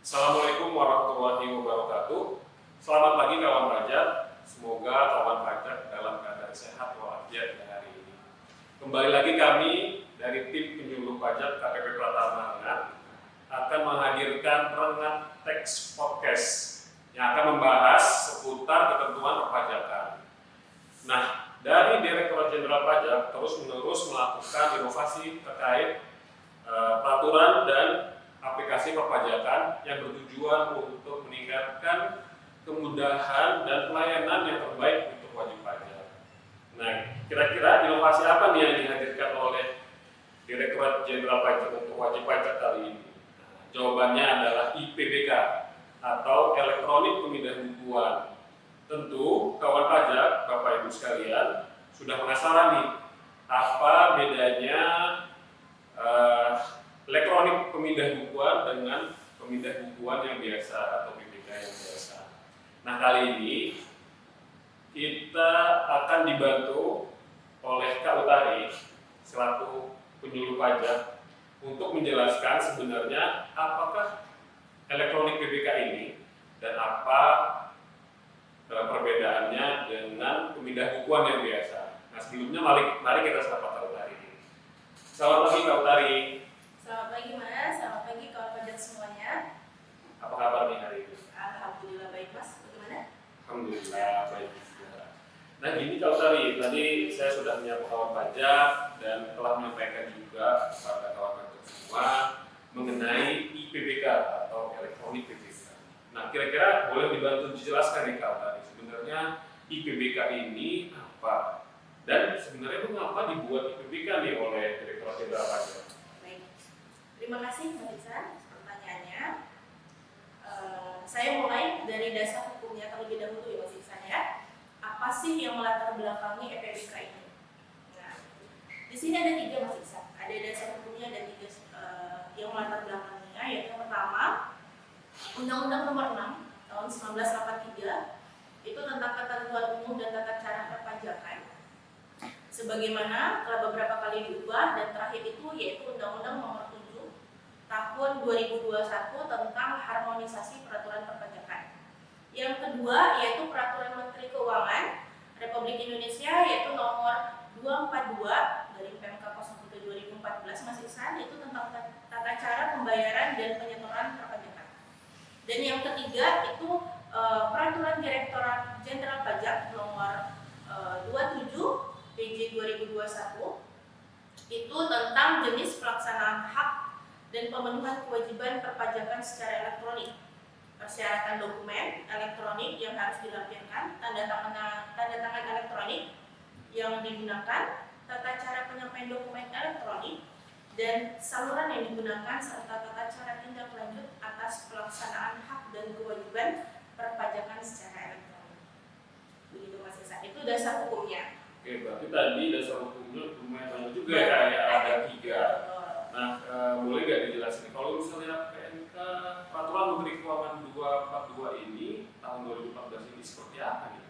Assalamualaikum warahmatullahi wabarakatuh. Selamat pagi kawan pajak. Semoga kawan pajak dalam keadaan sehat walafiat di hari ini. Kembali lagi kami dari tim penyuluh pajak KPP Pratama Rengat akan menghadirkan Rengat Tax Podcast yang akan membahas seputar ketentuan perpajakan. Nah, dari Direktorat Jenderal Pajak terus-menerus melakukan inovasi terkait peraturan dan aplikasi perpajakan yang bertujuan untuk meningkatkan kemudahan dan pelayanan yang terbaik untuk wajib pajak. Nah, kira-kira inovasi apa nih yang dihadirkan oleh Direktorat Jenderal Pajak untuk wajib pajak kali ini? Nah, jawabannya adalah IPBK atau Elektronik Pemindah Bukuan. Tentu kawan pajak, Bapak Ibu sekalian, sudah penasaran nih apa bedanya elektronik pemindah bukuan dengan pemindah bukuan yang biasa atau PPK yang biasa. Nah, kali ini kita akan dibantu oleh Kak Utari selaku penyuluh pajak untuk menjelaskan sebenarnya apakah elektronik PPK ini dan apa perbedaannya dengan pemindah bukuan yang biasa. Nah, sebelumnya mari kita sapa Kak Utari. Selamat pagi Kak Utari. Selamat pagi Mas, selamat pagi kawan pajak semuanya. Apa kabar nih hari ini? Alhamdulillah baik Mas, bagaimana? Alhamdulillah baik juga. Nah gini Kak Utari, tadi saya sudah menyapa kawan pajak dan telah menyampaikan juga kepada kawan pajak semua mengenai IPBK atau elektronik PPK. Nah kira-kira boleh dibantu dijelaskan nih Kak Utari, sebenarnya IPBK ini apa? Dan sebenarnya mengapa dibuat IPBK nih oleh Direktorat Jenderal Pajak? Terima kasih Mas Iksan pertanyaannya. Saya mulai dari dasar hukumnya terlebih dahulu ya Mas Iksan ya. Apa sih yang melatar belakangi EPBK ini? Nah, di sini ada 3 Mas Iksan. Ada dasar hukumnya dan 3 yang melatar belakanginya, yaitu yang pertama Undang-Undang Nomor 6 tahun 1983 itu tentang ketentuan umum dan tata cara perpajakan. Sebagaimana telah beberapa kali diubah dan terakhir itu yaitu Undang-Undang Nomor 7 tahun 2021 tentang harmonisasi peraturan perpajakan. Yang kedua yaitu Peraturan Menteri Keuangan Republik Indonesia yaitu nomor 242 dari PMK 01 2014 Mas Iksan, itu tentang tata cara pembayaran dan penyetoran perpajakan. Dan yang ketiga itu Peraturan Direktorat Jenderal Pajak nomor 27 PJ 2021 itu tentang jenis pelaksanaan hak dan pemenuhan kewajiban perpajakan secara elektronik, persyaratan dokumen elektronik yang harus dilampirkan, tanda tangan elektronik yang digunakan, tata cara penyampaian dokumen elektronik, dan saluran yang digunakan serta tata cara tindak lanjut atas pelaksanaan hak dan kewajiban perpajakan secara elektronik. Begitu Mas Isa, itu dasar hukumnya. Oke, berarti tadi dasar hukumnya lumayan banyak juga ya, kayak ada 3. Nah, boleh nggak dijelasin kalau misalnya PMK Peraturan Menteri Keuangan 242 ini tahun 2014 ini seperti apa nih?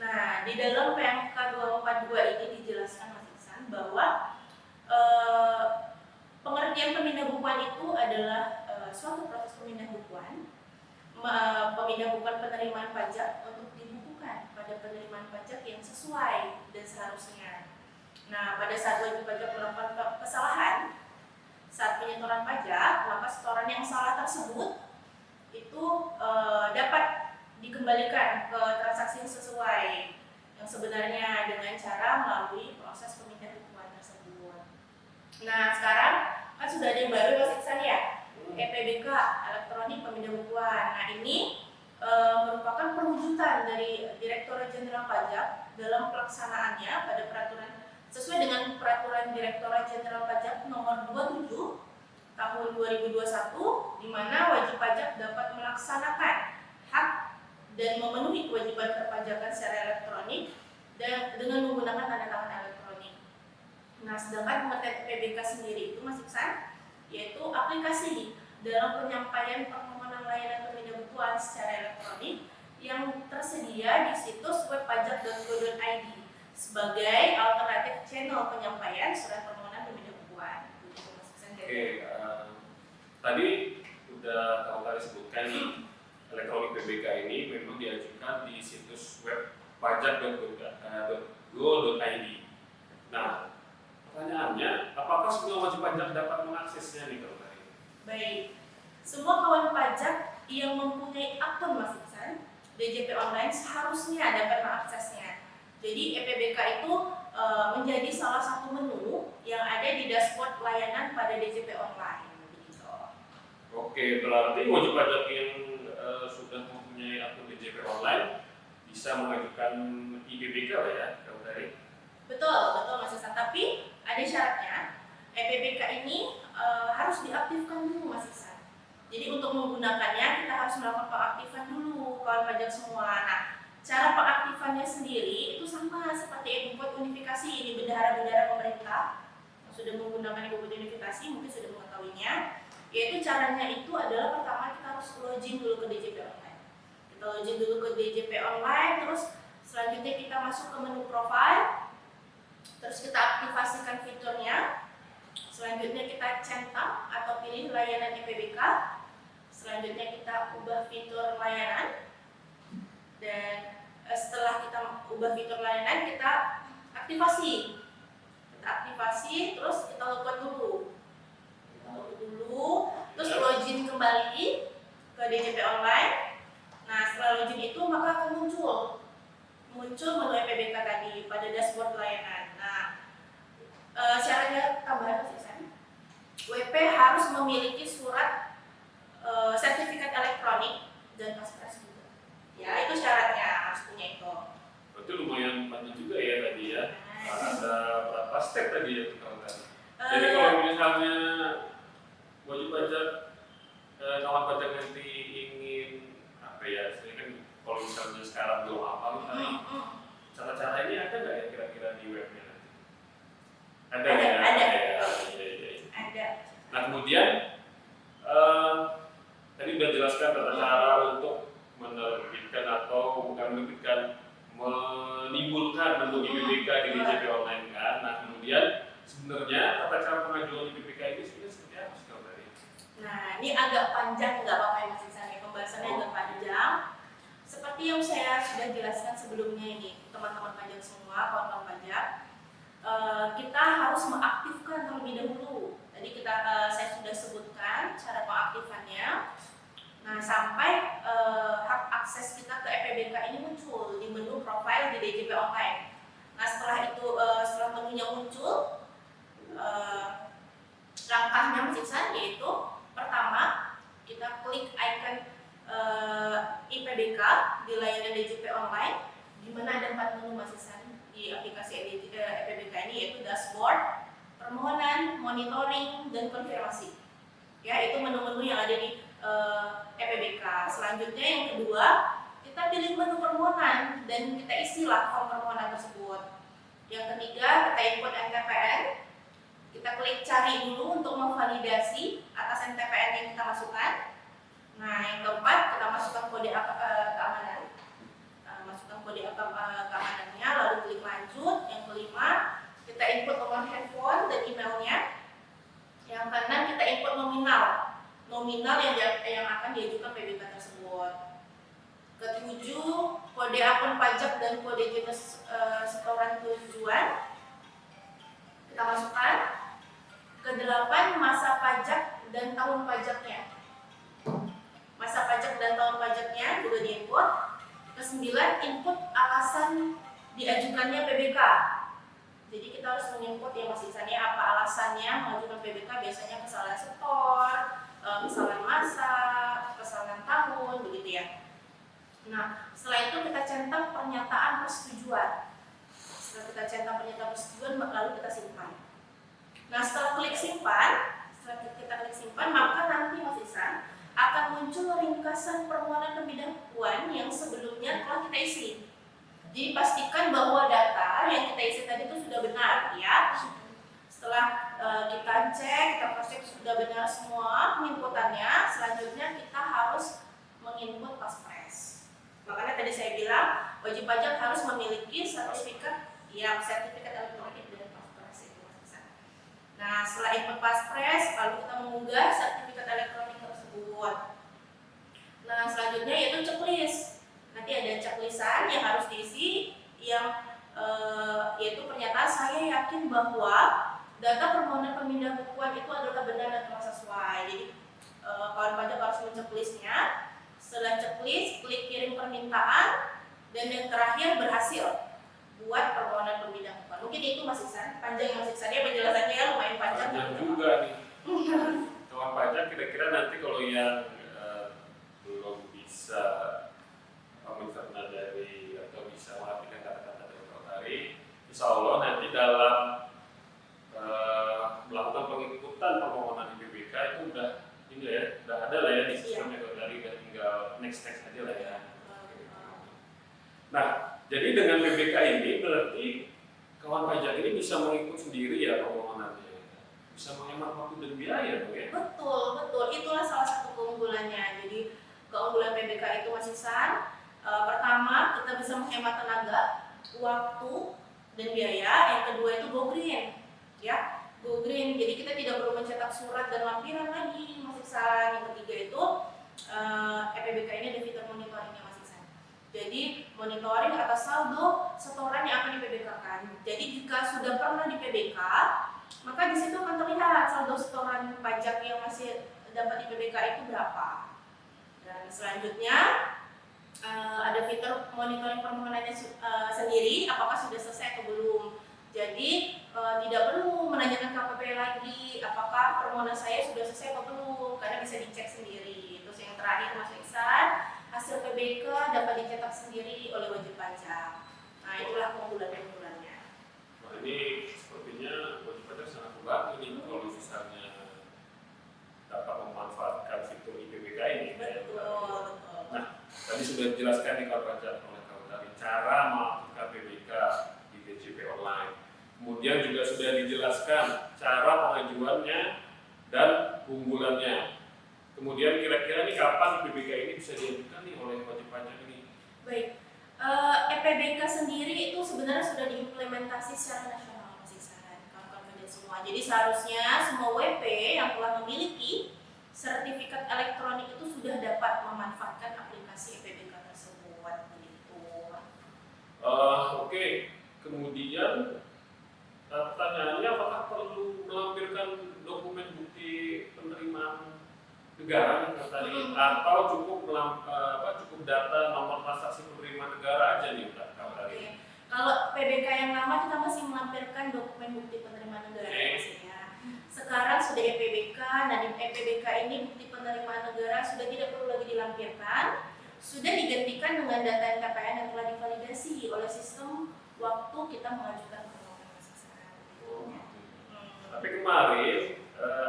Nah, di dalam PMK 242 ini dijelaskan Mas Iksan bahwa pengertian pemindah bukuan itu adalah suatu proses pemindah bukuan, penerimaan pajak untuk dibukukan pada penerimaan pajak yang sesuai dan seharusnya. Nah, pada saat wajib pajak melakukan kesalahan saat penyetoran pajak, maka setoran yang salah tersebut itu dapat dikembalikan ke transaksi yang sesuai yang sebenarnya dengan cara melalui proses pemindahan bukuan tersebut. Nah, sekarang kan sudah ada yang baru Mas Iksan ya, EPBK, elektronik pemindah bukuan. Nah, ini merupakan perwujudan dari Direktorat Jenderal Pajak dalam pelaksanaannya pada peraturan sesuai dengan Peraturan Direktorat Jenderal Pajak nomor 27 tahun 2021 di mana wajib pajak dapat melaksanakan hak dan memenuhi kewajiban perpajakan secara elektronik dan dengan menggunakan tanda tangan elektronik. Nah, sedangkan pengertian PBK sendiri itu Mas Iksan yaitu aplikasi dalam penyampaian permohonan layanan pemindah bukuan secara elektronik yang tersedia di situs webpajak.go.id sebagai alternatif channel penyampaian surat permohonan pemindah bukuan. Oke, tadi sudah kamu tadi sebutkan nih, elektronik PBK ini memang diajukan di situs web pajak.go.id. Nah, pertanyaannya, apakah semua wajib pajak dapat mengaksesnya nih kalau tadi? Baik, semua kawan pajak yang mempunyai akun Mas Iksan, DJP Online seharusnya dapat mengaksesnya. Jadi EPBK itu menjadi salah satu menu yang ada di dashboard layanan pada DJP Online. Begitu. Oke, berarti wajib pajak yang sudah mempunyai akun DJP Online bisa mengajukan IPBK ya, kalau tadi? Betul Mas Iksan. Tapi ada syaratnya. EPBK ini harus diaktifkan dulu Mas Iksan. Jadi untuk menggunakannya kita harus melakukan pengaktifan dulu kawan pajak semua. Nah, cara pengaktifannya sendiri itu sama seperti input unifikasi di bendahara-bendahara pemerintah yang sudah menggunakan input unifikasi mungkin sudah mengetahuinya. Yaitu caranya itu adalah pertama kita harus login dulu ke DJP Online. Kita login dulu ke DJP Online, terus selanjutnya kita masuk ke menu profile, terus kita aktifasikan fiturnya. Selanjutnya kita centang atau pilih layanan EPBK. Selanjutnya kita ubah fitur layanan. Dan setelah kita ubah fitur layanan, kita aktivasi. Terus kita login dulu. Terus login kembali ke DJP Online. Nah, setelah login itu maka akan muncul menu EPBK tadi pada dashboard layanan. Nah, syaratnya tambahan Mas Iksan, WP harus memiliki surat sertifikat elektronik dan paspres juga. Ya, itu syaratnya harus punya itu. Berarti lumayan panjang juga ya tadi ya. Ada berapa step tadi ya kalau tadi? Jadi kalau misalnya wajib pajak kawan pajak nanti ingin apa ya? Saya kan kalau misalnya sekarang belum apa misalnya cara-cara ini ada nggak ya kira-kira di webnya nanti? Ada. Nah kemudian tadi sudah jelaskan tata cara untuk menerbitkan atau bukan menerbitkan, menimbulkan bentuk IPBK di DJP Online kan. Nah kemudian sebenarnya tata cara pengajuan IPBK ini sebenarnya seperti apa sih kalau tadi? Nah ini agak panjang, nggak apa-apa ya Mas Iksan, pembahasannya agak panjang. Seperti yang saya sudah jelaskan sebelumnya ini, teman-teman pajak semua, kawan-kawan pajak, kita harus mengaktifkan terlebih dahulu. Tadi saya sudah sebutkan cara pengaktifannya. Nah, sampai hak akses kita ke EPBK ini muncul di menu profile di DJP Online. Nah, setelah itu, setelah menunya muncul, langkahnya Mas Iksan yaitu pertama kita klik icon IPBK di layanan DJP Online, di mana ada 4 menu Mas Iksan di aplikasi EPBK ini, yaitu dashboard, permohonan, monitoring, dan konfirmasi. Ya, itu menu-menu yang ada di EPBK. Selanjutnya yang kedua, kita pilih menu permohonan dan kita isilah form permohonan tersebut. Yang ketiga, kita input NTPN. Kita klik cari dulu untuk memvalidasi atas NTPN yang kita masukkan. Nah, yang keempat, kita masukkan kode keamanan. Masukkan kode keamanannya, lalu klik lanjut. Yang kelima, kita input nomor handphone dan emailnya. Yang keenam, kita input nominal yang akan diajukan PBK tersebut. Ketujuh, kode akun pajak dan kode jenis setoran tujuan kita masukkan. Kedelapan, masa pajak dan tahun pajaknya. Masa pajak dan tahun pajaknya juga diinput. Kesembilan, input alasan diajukannya PBK. Jadi kita harus menginput ya Mas Iksan, apa alasannya mengajukan PBK, biasanya kesalahan setor, kesalahan masa, kesalahan tahun, begitu ya. Nah, setelah itu kita centang pernyataan persetujuan. Setelah kita centang pernyataan persetujuan, lalu kita simpan. Nah, setelah kita klik simpan, maka nanti Mas Iksan akan muncul ringkasan permohonan pemberitahuan yang sebelumnya telah kita isi. Jadi pastikan bahwa data yang kita isi tadi itu sudah benar, ya. Setelah kita cek, kita cross-check sudah benar semua penginputannya, selanjutnya kita harus menginput paspres. Makanya tadi saya bilang wajib pajak harus memiliki sertifikat elektronik dan paspres itu. Nah, setelah input paspres, lalu kita mengunggah sertifikat elektronik tersebut. tersebut. Nah, selanjutnya yaitu checklist. Nanti ada checklistan yang harus diisi, yang yaitu pernyataan saya yakin bahwa data permohonan pemindahan bukuan itu adalah benar dan telah sesuai. Jadi kawan pajak harus men-checklistnya. Setelah checklist, klik kirim permintaan, dan yang terakhir berhasil buat permohonan pemindahan bukuan. Mungkin itu Mas Iksan, panjang Mas Iksan ya penjelasannya ya, lumayan panjang. Panjang juga nih. Kawan pajak kira-kira nanti kalau yang belum bisa mencerna dari atau bisa mengartikan kata-kata dari Pak Tari, insya Allah nanti dalam melakukan pengikutan permohonan di BPK itu udah ada lah ya di sistem Pak Tari, udah tinggal next aja lah ya. Nah, jadi dengan BPK ini berarti kawan pajak ini bisa mengikut sendiri ya permohonannya, bisa menghemat waktu dan biaya dong ya. Betul, itulah salah satu keunggulannya. Jadi keunggulan PBK itu Mas Iksan, pertama kita bisa menghemat tenaga, waktu, dan biaya. Yang kedua itu go green, ya, go green. Jadi kita tidak perlu mencetak surat dan lampiran lagi, Mas Iksan. Yang ketiga itu EPBK ini ada fitur monitoringnya, Mas Iksan. Jadi monitoring atas saldo setoran yang akan di-PBK-kan. Jadi jika sudah pernah di PBK, maka di situ akan terlihat saldo setoran pajak yang masih dapat di PBK itu berapa. Dan selanjutnya ada fitur monitoring permohonannya sendiri, apakah sudah selesai atau belum. Jadi tidak perlu menanyakan KPP lagi, apakah permohonan saya sudah selesai atau belum, karena bisa dicek sendiri. Terus yang terakhir Mas Iksan, hasil PBK dapat dicetak sendiri oleh wajib pajak. Nah, itulah keunggulan-keunggulannya. Nah, ini sepertinya wajib pajak sangat membantu nih kalau misalnya dapat memanfaatkan fitur IPBK ini. Betul. Nah, tadi sudah dijelaskan di kawan pajak oleh kawan tadi cara melakukan PBK di DJP online. Kemudian juga sudah dijelaskan cara pengajuannya dan keunggulannya. Kemudian kira-kira nih kapan PBK ini bisa diajukan nih oleh wajib pajak ini? Baik, EPBK sendiri itu sebenarnya sudah diimplementasi secara nasional, Mas Iksan, kawan-kawan pajak semua. Jadi seharusnya semua WP yang telah memiliki sertifikat elektronik itu sudah dapat memanfaatkan aplikasi EPBK tersebut. Begitu. Oke. Kemudian pertanyaannya, apakah perlu melampirkan dokumen bukti penerimaan negara tadi, atau cukup cukup data nomor transaksi penerimaan negara aja nih Kak tadi? Kalau PBK yang lama kita masih melampirkan dokumen bukti penerimaan negara maksudnya. Sekarang sudah EPBK, nah di EPBK ini bukti penerimaan negara sudah tidak perlu lagi dilampirkan, sudah digantikan dengan data NKPN yang telah divalidasi oleh sistem waktu kita mengajukan permohonan. Tapi kemarin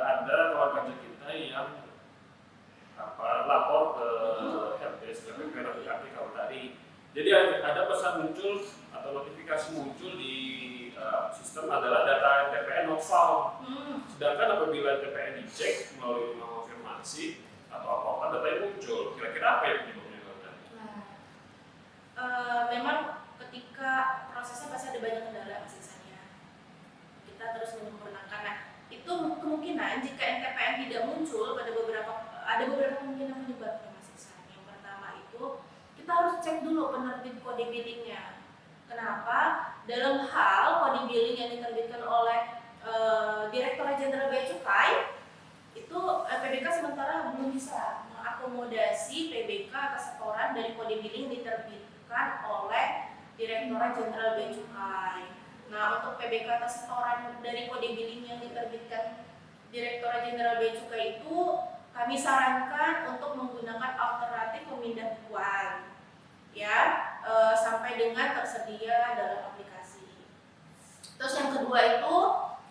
ada kawan pajak kita yang lapor ke helpdesk PPK kalau tadi. Jadi ada pesan muncul atau notifikasi muncul di sistem adalah data TPN not found. Sedangkan apabila TPN dicek melalui konfirmasi atau apa datanya muncul. Kira-kira apa yang penyebabnya? Memang ketika prosesnya pasti ada banyak kendala Mas Iksan ya. Kita terus menyempurnakan. Nah, itu kemungkinan jika NKPN tidak muncul ada beberapa kemungkinan penyebabnya Mas Iksan. Yang pertama itu kita harus cek dulu penerbit kode billingnya. Kenapa? Dalam hal kode billing yang diterbitkan oleh Direktorat Jenderal Bea Cukai itu PBK sementara belum bisa mengakomodasi PBK atas setoran dari kode billing diterbitkan oleh Direktorat Jenderal Bea Cukai. Nah, untuk PBK atas setoran dari kode billing yang diterbitkan Direktorat Jenderal Bea Cukai itu kami sarankan untuk menggunakan alternatif pemindah bukuan, ya, sampai dengan tersedia dalam aplikasi. Terus yang kedua itu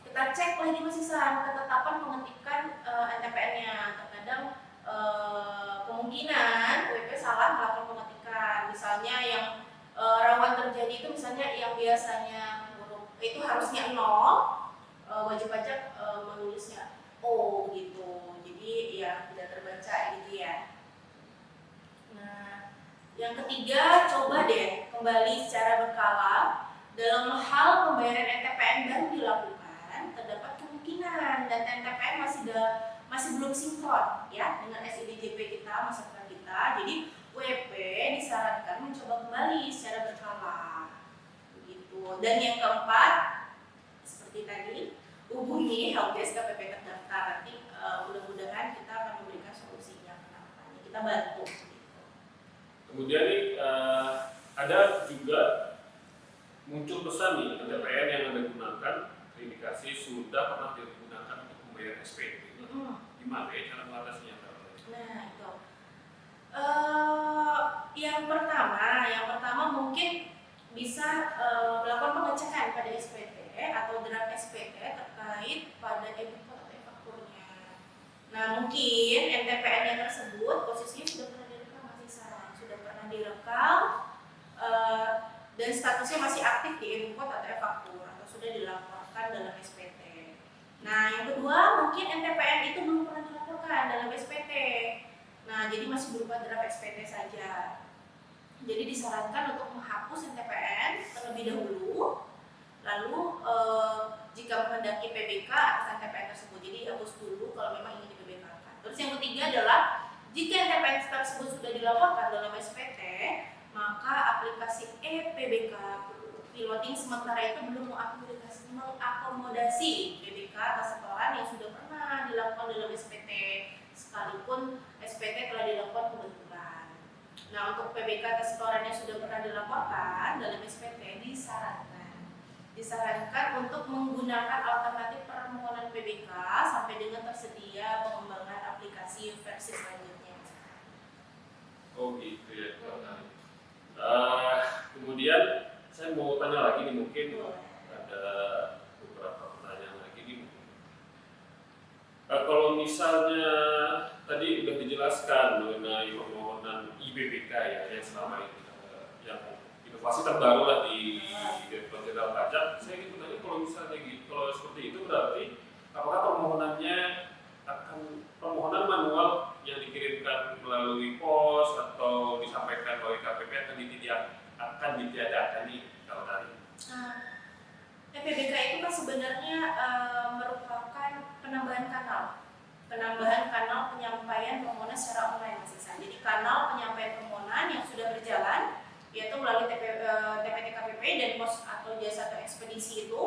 kita cek lagi Mas Iksan ketetapan pengetikan NTPN-nya. Terkadang kemungkinan WP salah melakukan pengetikan. Misalnya yang rawan terjadi itu misalnya yang biasanya huruf itu harusnya 0, wajib pajak menulisnya O gitu. Jadi ya tidak terbaca gitu ya. Nah, yang ketiga coba deh kembali secara berkala dalam hal pembayaran NTPN baru dilakukan terdapat kemungkinan dan NTPN masih belum sinkron ya dengan SIDJP kita, masyarakat kita. Jadi WP disarankan mencoba kembali secara berkala gitu. Dan yang keempat seperti tadi, hubungi helpdesk KPP terdaftar. Nanti mudah-mudahan kita akan memberikan solusinya kenapa kita bantu gitu. Kemudian nih ada juga muncul pesan nih NTPN yang Anda gunakan terindikasi sudah pernah digunakan untuk membayar SPT. Gimana ya cara mengatasinya? Nah itu yang pertama mungkin bisa melakukan pengecekan pada SPT atau draft SPT terkait pada e-book atau e-fakturnya. Nah mungkin NTPN yang tersebut posisinya sudah pernah direkam, masih salah, sudah pernah direkam dan statusnya masih aktif di e-book atau e-faktur atau sudah dilaporkan dalam SPT. Nah yang kedua mungkin NTPN itu belum pernah dilaporkan dalam SPT. Nah jadi masih berupa draft SPT saja. Jadi disarankan untuk menghapus NTPN terlebih dahulu. Lalu jika menghendaki PBK atas NTPN tersebut, jadi hapus dulu kalau memang ingin di PBK-kan. Terus yang ketiga adalah jika NTPN tersebut sudah dilaporkan dalam SPT, maka aplikasi e-PBK piloting sementara itu belum mengakomodasi PBK atas setoran yang sudah pernah dilakukan dalam SPT, sekalipun SPT telah dilakukan kebetulan. Nah untuk PBK atas setoran yang sudah pernah dilaporkan dalam SPT disarankan untuk menggunakan alternatif permohonan PBK sampai dengan tersedia pengembangan aplikasi versi selanjutnya. Oh gitu ya. Kemudian saya mau tanya lagi nih, mungkin ada beberapa pertanyaan lagi nih. Kalau misalnya tadi udah dijelaskan mengenai permohonan IPBK ya yang selama ini yang inovasi terbaru lah di Direktorat Jenderal Pajak, saya ingin bertanya kalau misalnya gitu, kalau seperti itu berarti apakah permohonan manual yang dikirimkan melalui pos atau disampaikan oleh KPP akan ditiadakan nih kalau tadi? PBK itu kan sebenarnya merupakan penambahan kanal penyampaian permohonan secara online Mas Iksan. Jadi kanal penyampaian permohonan yang sudah berjalan yaitu melalui TPT KPP dan pos atau jasa atau ekspedisi itu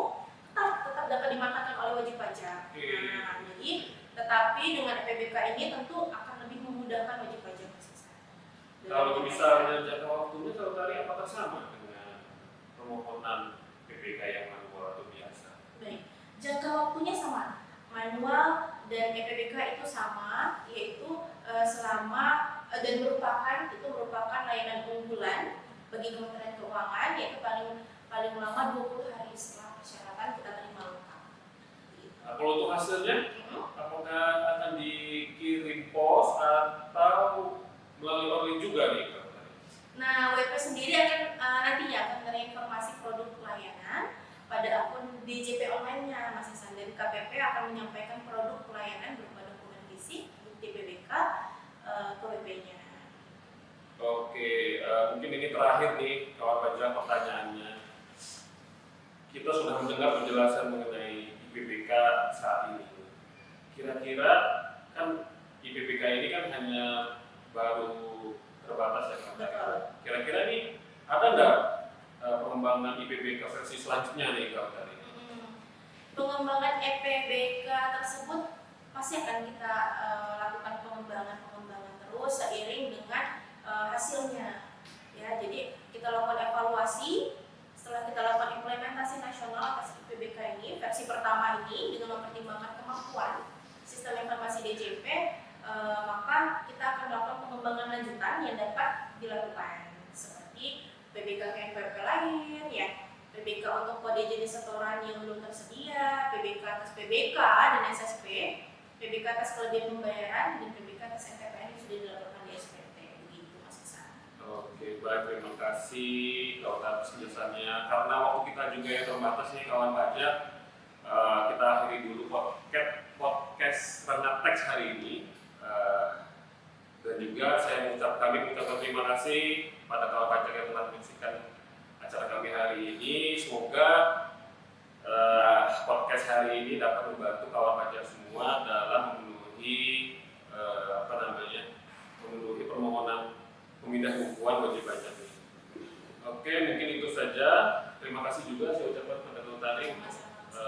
tetap dapat dimanfaatkan oleh wajib pajak. Nah, jadi tetapi dengan PBK ini tentu akan lebih memudahkan wajib pajak Mas Iksan. Kalau misalnya jangka waktunya kalau tadi apakah sama dengan permohonan PBK yang manual atau biasa? Baik, jangka waktunya sama. Manual dan PBK itu sama, yaitu selama dan merupakan layanan unggulan bagi Kementerian Keuangan, yaitu paling lama 20 hari setelah persyaratan kita terima lengkap. Nah, kalau untuk hasilnya, apakah akan dikirim pos atau melalui online juga nih? Nah, WP sendiri akan nantinya akan menerima informasi produk pelayanan pada akun DJP online-nya Mas Iksan, dan KPP akan menyampaikan produk pelayanan berupa dokumen fisik, bukti PBK ke WP-nya. Oke, mungkin ini terakhir nih kawan pajak pertanyaannya. Kita sudah mendengar penjelasan mengenai IPBK saat ini. Kira-kira kan IPBK ini kan hanya baru terbatas ya Kak. Kira-kira ini ada nggak pengembangan IPBK versi selanjutnya nih Kak tadi? Pengembangan EPBK tersebut pasti akan kita lakukan pengembangan terus seiring dengan hasilnya. Ya, jadi kita lakukan evaluasi. Setelah kita lakukan implementasi nasional atas IPBK ini, versi pertama ini dengan mempertimbangkan kemampuan sistem informasi DJP, maka kita akan melakukan pengembangan lanjutan yang dapat dilakukan seperti PBK KNPP lain, ya, PBK untuk kode jenis setoran yang belum tersedia, PBK atas PBK dan SSP, PBK atas kelebihan pembayaran, dan PBK atas NTPN yang sudah dilakukan di SPT. Begitu Mas Iksan. Oke, baik, terima kasih kawan atas penjelasannya. Karena waktu kita juga yang terbatas nih kawan pajak, kita akhiri dulu podcast Rengat Teks hari ini. Dan juga kami mengucapkan terima kasih pada kawan pajak yang telah menyaksikan acara kami hari ini. Semoga podcast hari ini dapat membantu kawan pajak semua dalam memenuhi memenuhi permohonan pemindah bukuan wajib pajak. Oke, mungkin itu saja. Terima kasih juga saya ucapkan kepada Notari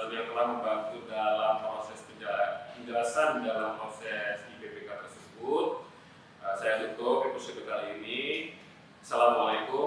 yang telah membantu dalam proses penjelasan dalam proses IPPK tersebut. Saya tutup episode kali ini. Assalamualaikum